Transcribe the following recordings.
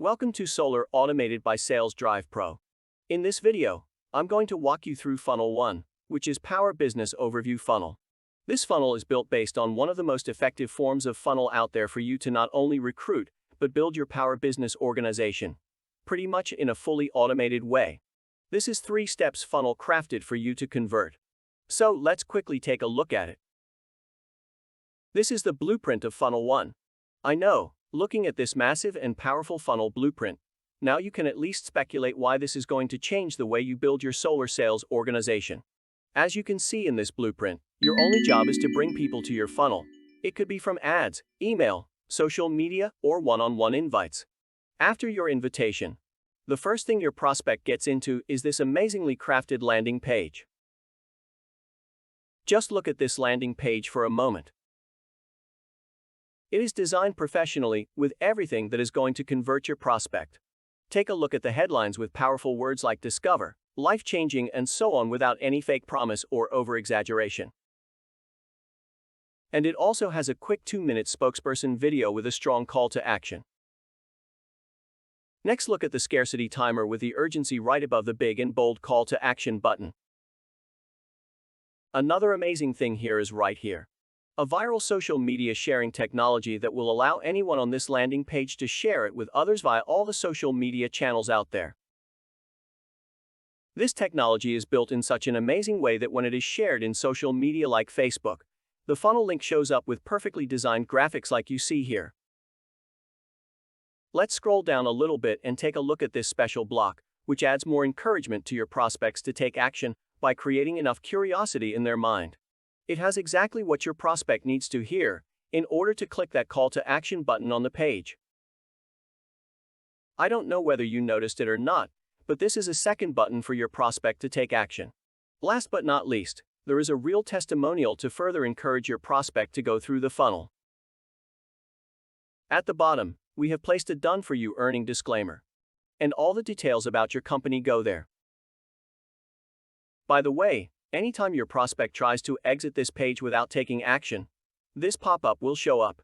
Welcome to Solar Automated by Sales Drive Pro. In this video, I'm going to walk you through Funnel 1, which is Powur Business Overview Funnel. This funnel is built based on one of the most effective forms of funnel out there for you to not only recruit, but build your Powur business organization, pretty much in a fully automated way. This is 3 steps funnel crafted for you to convert. So let's quickly take a look at it. This is the blueprint of Funnel 1. I know, looking at this massive and powerful funnel blueprint, now you can at least speculate why this is going to change the way you build your solar sales organization. As you can see in this blueprint, your only job is to bring people to your funnel. It could be from ads, email, social media, or one-on-one invites. After your invitation, the first thing your prospect gets into is this amazingly crafted landing page. Just look at this landing page for a moment. It is designed professionally with everything that is going to convert your prospect. Take a look at the headlines with powerful words like discover, life-changing, and so on without any fake promise or over-exaggeration. And it also has a quick 2-minute spokesperson video with a strong call to action. Next, look at the scarcity timer with the urgency right above the big and bold call to action button. Another amazing thing here is right here. A viral social media sharing technology that will allow anyone on this landing page to share it with others via all the social media channels out there. This technology is built in such an amazing way that when it is shared in social media like Facebook, the funnel link shows up with perfectly designed graphics like you see here. Let's scroll down a little bit and take a look at this special block, which adds more encouragement to your prospects to take action by creating enough curiosity in their mind. It has exactly what your prospect needs to hear in order to click that call to action button on the page. I don't know whether you noticed it or not, but this is a second button for your prospect to take action. Last but not least, there is a real testimonial to further encourage your prospect to go through the funnel. At the bottom, we have placed a done for you earning disclaimer. And all the details about your company go there. By the way, anytime your prospect tries to exit this page without taking action, this pop-up will show up.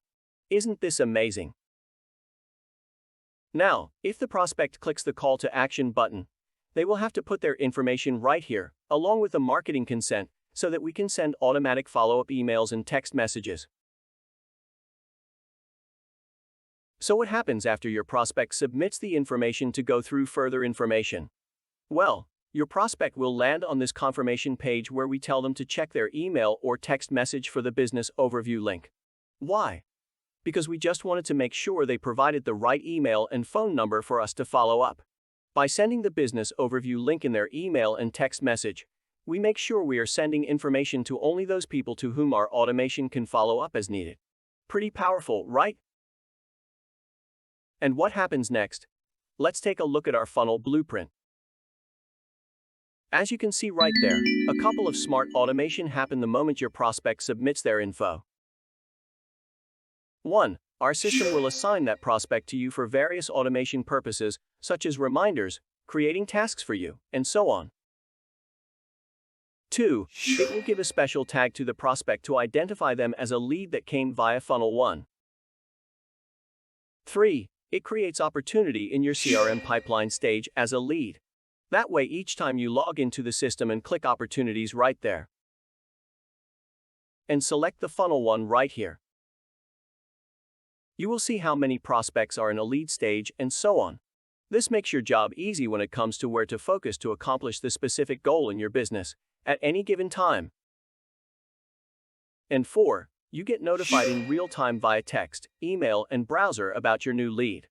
Isn't this amazing? Now, if the prospect clicks the call to action button, they will have to put their information right here, along with the marketing consent, so that we can send automatic follow-up emails and text messages. So what happens after your prospect submits the information to go through further information? Well, your prospect will land on this confirmation page where we tell them to check their email or text message for the business overview link. Why? Because we just wanted to make sure they provided the right email and phone number for us to follow up. By sending the business overview link in their email and text message, we make sure we are sending information to only those people to whom our automation can follow up as needed. Pretty powerful, right? And what happens next? Let's take a look at our funnel blueprint. As you can see right there, a couple of smart automation happen the moment your prospect submits their info. 1. Our system will assign that prospect to you for various automation purposes, such as reminders, creating tasks for you, and so on. 2. It will give a special tag to the prospect to identify them as a lead that came via Funnel 1. 3. It creates opportunity in your CRM pipeline stage as a lead. That way each time you log into the system and click opportunities right there, and select the Funnel 1 right here, you will see how many prospects are in a lead stage and so on. This makes your job easy when it comes to where to focus to accomplish the specific goal in your business at any given time. And 4. You get notified in real time via text, email, and browser about your new lead.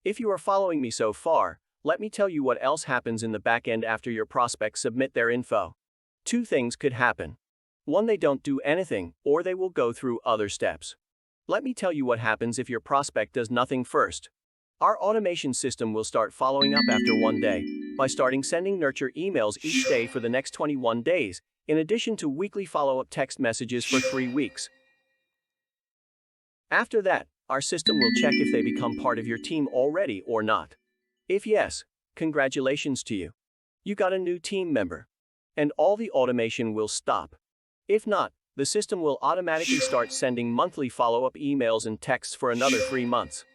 If you are following me so far, let me tell you what else happens in the back end after your prospects submit their info. 2 things could happen. 1, they don't do anything, or they will go through other steps. Let me tell you what happens if your prospect does nothing first. Our automation system will start following up after 1 day, by starting sending nurture emails each day for the next 21 days, in addition to weekly follow-up text messages for 3 weeks. After that, our system will check if they become part of your team already or not. If yes, congratulations to you. You got a new team member. And all the automation will stop. If not, the system will automatically start sending monthly follow-up emails and texts for another 3 months.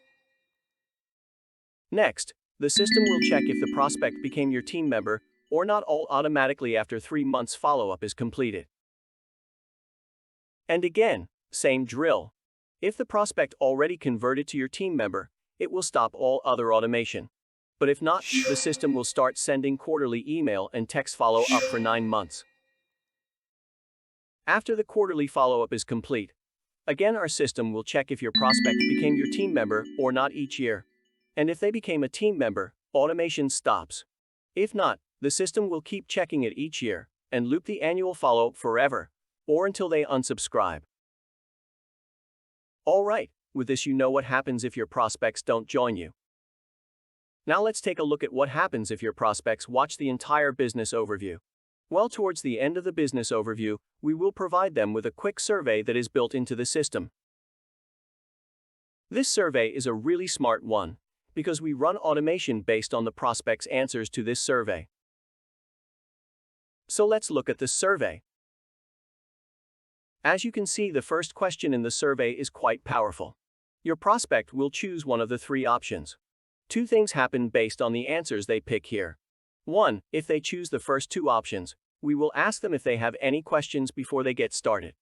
Next, the system will check if the prospect became your team member or not all automatically after 3 months follow-up is completed. And again, same drill. If the prospect already converted to your team member, it will stop all other automation. But if not, the system will start sending quarterly email and text follow-up for 9 months. After the quarterly follow-up is complete, again our system will check if your prospect became your team member or not each year. And if they became a team member, automation stops. If not, the system will keep checking it each year and loop the annual follow-up forever, or until they unsubscribe. Alright, with this you know what happens if your prospects don't join you. Now let's take a look at what happens if your prospects watch the entire business overview. Well, towards the end of the business overview, we will provide them with a quick survey that is built into the system. This survey is a really smart one, because we run automation based on the prospect's answers to this survey. So let's look at the survey. As you can see, the first question in the survey is quite powerful. Your prospect will choose one of the 3 options. 2 things happen based on the answers they pick here. 1. If they choose the first 2 options, we will ask them if they have any questions before they get started.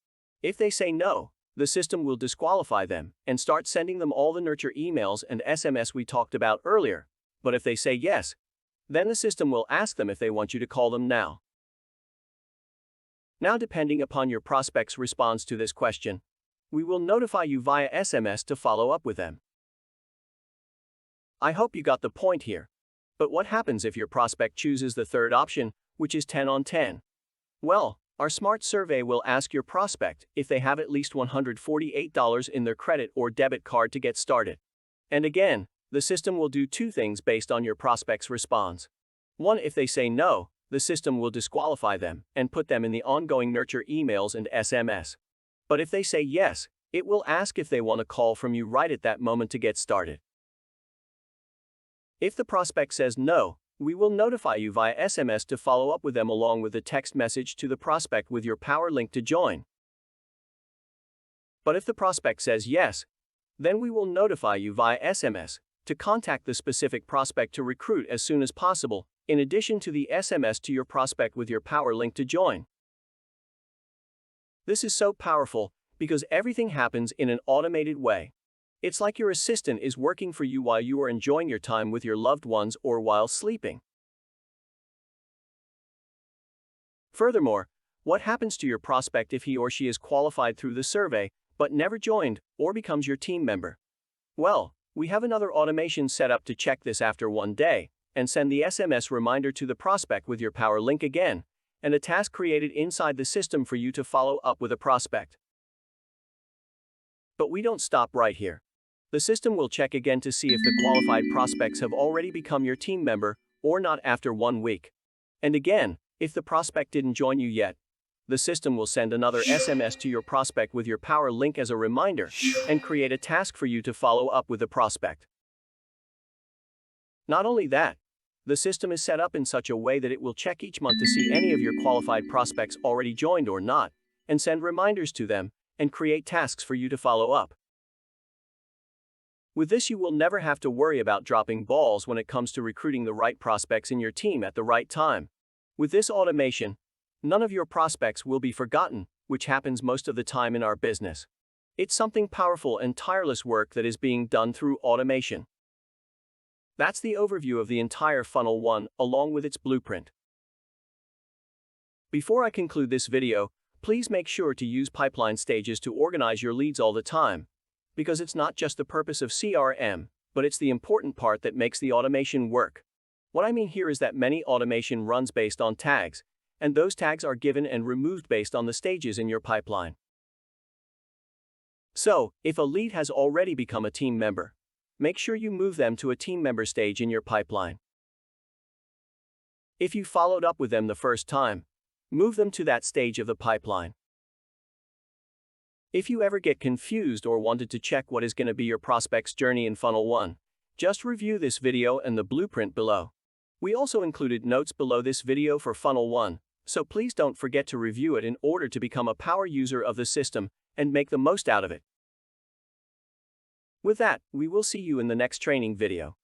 If they say no, the system will disqualify them and start sending them all the nurture emails and SMS we talked about earlier. But if they say yes, then the system will ask them if they want you to call them now. Now, depending upon your prospect's response to this question, we will notify you via SMS to follow up with them. I hope you got the point here. But what happens if your prospect chooses the 3rd option, which is 10 on 10? Well, our smart survey will ask your prospect if they have at least $148 in their credit or debit card to get started. And again, the system will do 2 things based on your prospect's response. 1. If they say no, the system will disqualify them and put them in the ongoing nurture emails and SMS. But if they say yes, it will ask if they want a call from you right at that moment to get started. If the prospect says no, we will notify you via SMS to follow up with them along with a text message to the prospect with your Powur link to join. But if the prospect says yes, then we will notify you via SMS to contact the specific prospect to recruit as soon as possible, in addition to the SMS to your prospect with your Powur link to join. This is so powerful because everything happens in an automated way. It's like your assistant is working for you while you are enjoying your time with your loved ones or while sleeping. Furthermore, what happens to your prospect if he or she is qualified through the survey but never joined or becomes your team member? Well, we have another automation set up to check this after 1 day and send the SMS reminder to the prospect with your Powur link again, and a task created inside the system for you to follow up with a prospect. But we don't stop right here. The system will check again to see if the qualified prospects have already become your team member or not after 1 week. And again, if the prospect didn't join you yet, the system will send another SMS to your prospect with your Powur link as a reminder and create a task for you to follow up with the prospect. Not only that, the system is set up in such a way that it will check each month to see any of your qualified prospects already joined or not, and send reminders to them and create tasks for you to follow up. With this, you will never have to worry about dropping balls when it comes to recruiting the right prospects in your team at the right time. With this automation, none of your prospects will be forgotten, which happens most of the time in our business. It's something powerful and tireless work that is being done through automation. That's the overview of the entire Funnel 1, along with its blueprint. Before I conclude this video, please make sure to use pipeline stages to organize your leads all the time, because it's not just the purpose of CRM, but it's the important part that makes the automation work. What I mean here is that many automation runs based on tags, and those tags are given and removed based on the stages in your pipeline. So, if a lead has already become a team member, make sure you move them to a team member stage in your pipeline. If you followed up with them the first time, move them to that stage of the pipeline. If you ever get confused or wanted to check what is going to be your prospect's journey in Funnel 1, just review this video and the blueprint below. We also included notes below this video for Funnel 1, so please don't forget to review it in order to become a Powur user of the system and make the most out of it. With that, we will see you in the next training video.